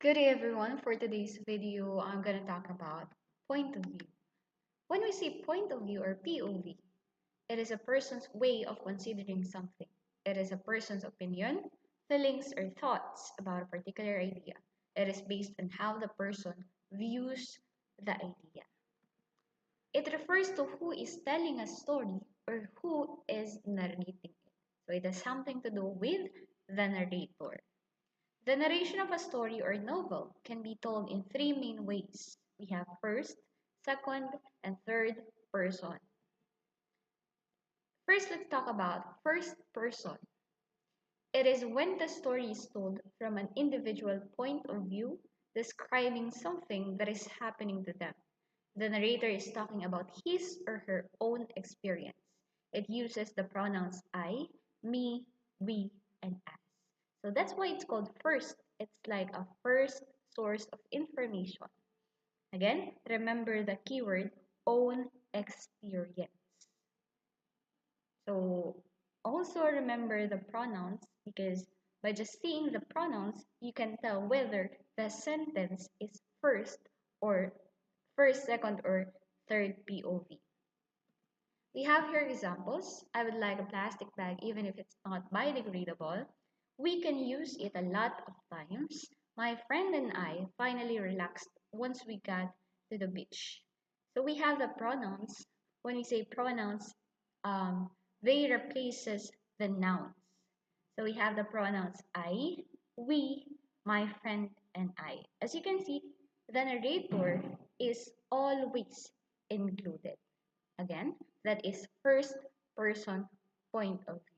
Good day everyone. For today's video, I'm going to talk about point of view. When we say point of view or POV, it is a person's way of considering something. It is a person's opinion, feelings, or thoughts about a particular idea. It is based on how the person views the idea. It refers to who is telling a story or who is narrating it. So it has something to do with the narrator. The narration of a story or novel can be told in three main ways. We have first, second, and third person. First, let's talk about first person. It is when the story is told from an individual point of view, describing something that is happening to them. The narrator is talking about his or her own experience. It uses the pronouns I, me, we, and us. So that's why it's called first. It's like a first source of information. Again, remember the keyword own experience. So also remember the pronouns because by just seeing the pronouns, you can tell whether the sentence is or first, second, or third POV. We have here examples. I would like a plastic bag even if it's not biodegradable. We can use it a lot of times. My friend and I finally relaxed once we got to the beach. So we have the pronouns. When we say pronouns, um, they replaces the nouns. So we have the pronouns I, we, my friend, and I. As you can see, the narrator is always included. Again, that is first person point of view.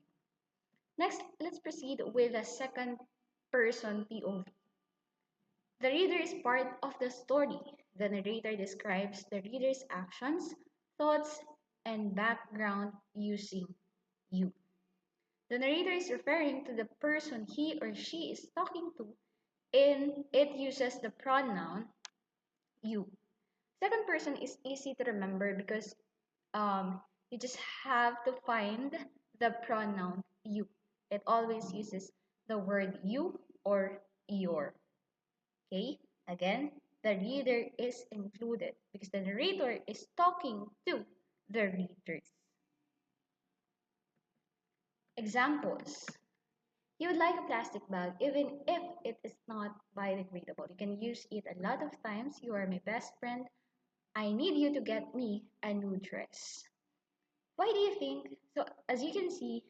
Next, let's proceed with the second person POV. The reader is part of the story. The narrator describes the reader's actions, thoughts, and background using you. The narrator is referring to the person he or she is talking to, and it uses the pronoun you. Second person is easy to remember because you just have to find the pronoun you. It always uses the word you or your. Okay, again, the reader is included because the narrator is talking to the readers. Examples. You would like a plastic bag even if it is not biodegradable. You can use it a lot of times. You are my best friend. I need you to get me a new dress. Why do you think? So as you can see,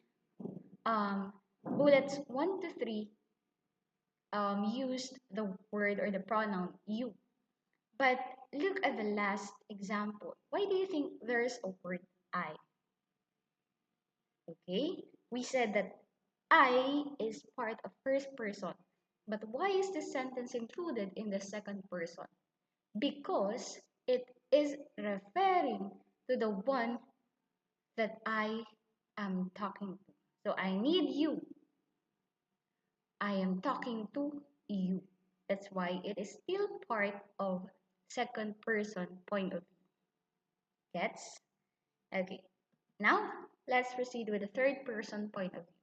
bullets 1 to 3 used the word or the pronoun you. But look at the last example. Why do you think there's a word I? Okay, we said that I is part of first person. But why is this sentence included in the second person? Because it is referring to the one that I am talking to. So I need you. I am talking to you. That's why it is still part of second person point of view. Gets? Okay. Now, let's proceed with the third person point of view.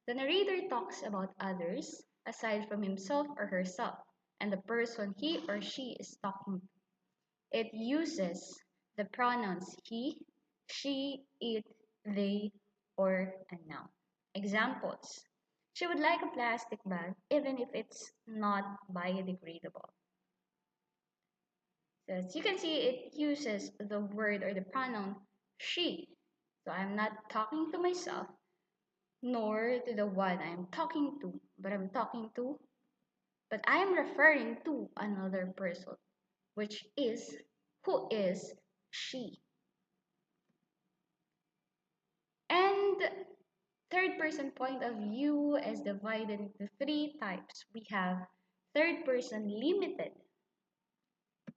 The narrator talks about others aside from himself or herself and the person he or she is talking to. It uses the pronouns he, she, it, they, or a noun. Examples. She would like a plastic bag even if it's not biodegradable. So as you can see, it uses the word or the pronoun she. So I'm not talking to myself nor to the one I'm talking to, but I am referring to another person, which is who is she. And third person point of view is divided into three types. We have third person limited.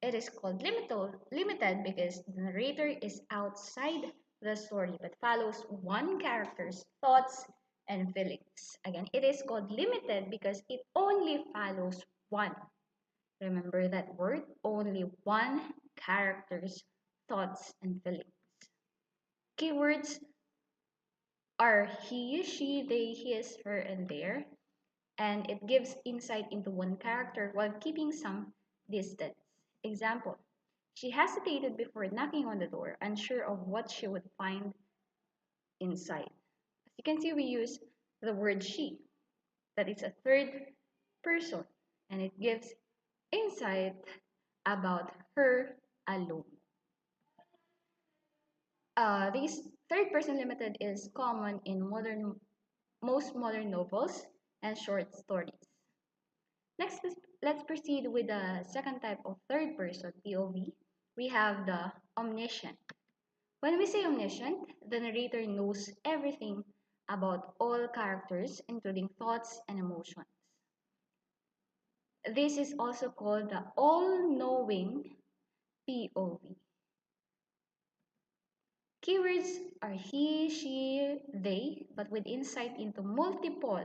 It is called limited because the narrator is outside the story but follows one character's thoughts and feelings. Again, it is called limited because it only follows one. Remember that word? Only one character's thoughts and feelings. Keywords are he, she, they, his, her, and their. and it gives insight into one character while keeping some distance. Example: she hesitated before knocking on the door, unsure of what she would find inside. As you can see, we use the word she, that it's a third person, and it gives insight about her alone. This third person limited is common in most modern novels and short stories. Next, let's proceed with the second type of third person, POV. We have the omniscient. When we say omniscient, the narrator knows everything about all characters, including thoughts and emotions. This is also called the all-knowing POV. Keywords are he, she, they, but with insight into multiple,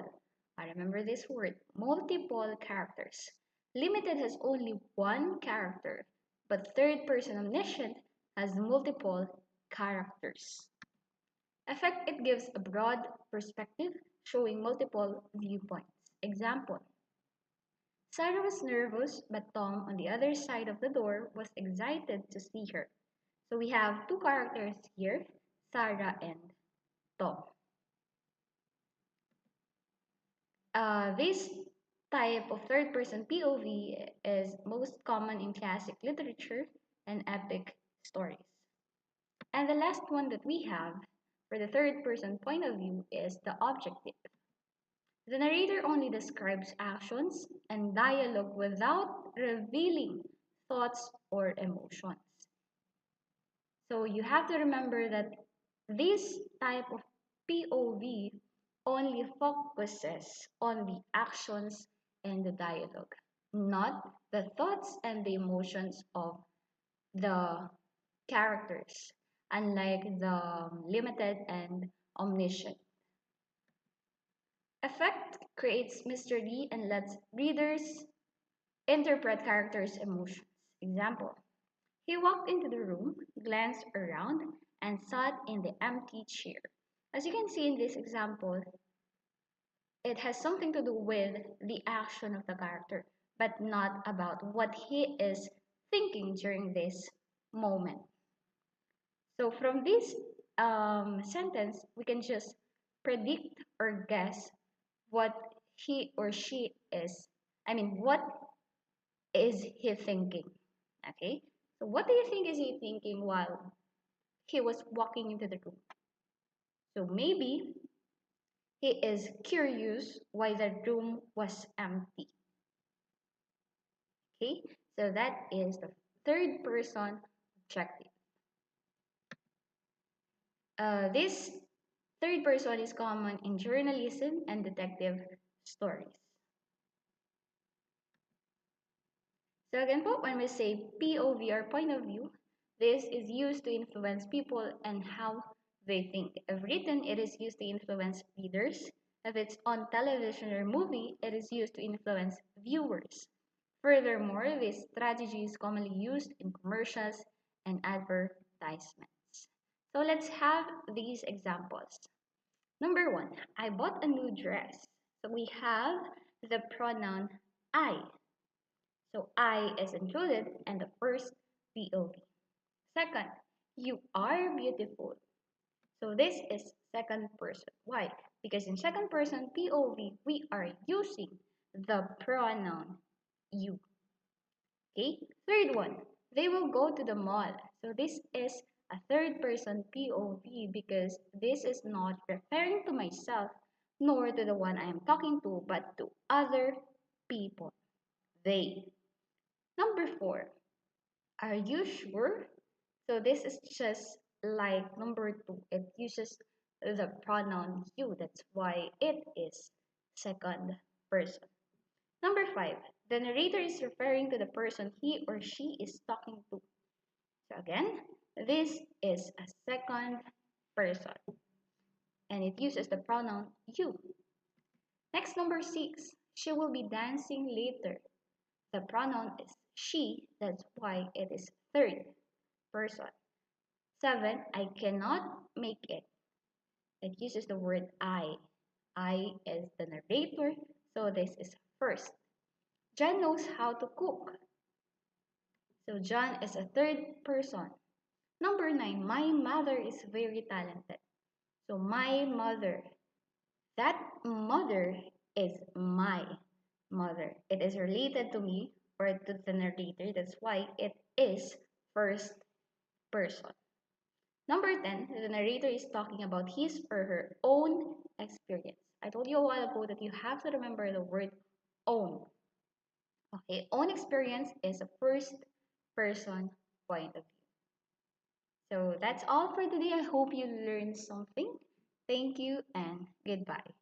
I remember this word, multiple characters. Limited has only one character, but third person omniscient has multiple characters. Effect, it gives a broad perspective showing multiple viewpoints. Example: Sarah was nervous, but Tom on the other side of the door was excited to see her. So we have two characters here, Sarah and Tom. This type of third person POV is most common in classic literature and epic stories. And the last one that we have for the third person point of view is the objective. The narrator only describes actions and dialogue without revealing thoughts or emotions. So you have to remember that this type of POV only focuses on the actions and the dialogue, not the thoughts and the emotions of the characters, unlike the limited and omniscient. Effect creates mystery and lets readers interpret characters' emotions. Example: he walked into the room, glanced around, and sat in the empty chair. As you can see in this example, it has something to do with the action of the character, but not about what he is thinking during this moment. So from this sentence, we can just predict or guess what he or she is, what is he thinking? Okay, so what do you think is he thinking while he was walking into the room? So maybe he is curious why the room was empty. Okay, so that is the third person objective. This third person is common in journalism and detective stories. So again po, when we say POV or point of view, this is used to influence people and how they think. If written, it is used to influence readers. If it's on television or movie, it is used to influence viewers. Furthermore, this strategy is commonly used in commercials and advertisements. So let's have these examples. Number one, I bought a new dress. So we have the pronoun I. So I is included in the first POV. Second, you are beautiful. So this is second person. Why? Because in second person POV, we are using the pronoun you. Okay? Third one, they will go to the mall. So this is a third person POV because this is not referring to myself nor to the one I am talking to, but to other people. They. Number four, are you sure? So this is just like number two. It uses the pronoun you. That's why it is second person. Number five, the narrator is referring to the person he or she is talking to. So again, this is a second person and it uses the pronoun you. Next, number six, she will be dancing later. The pronoun is she, that's why it is third person. 7, I cannot make it. It uses the word I. I is the narrator, So this is first. John knows how to cook. So John is a third person. Number 9, my mother is very talented. So my mother, that mother is my mother. It is related to me or to the narrator. That's why it is first person. Number 10, the narrator is talking about his or her own experience. I told you a while ago that you have to remember the word own. Okay, own experience is a first person point of view. So that's all for today. I hope you learned something. Thank you and goodbye.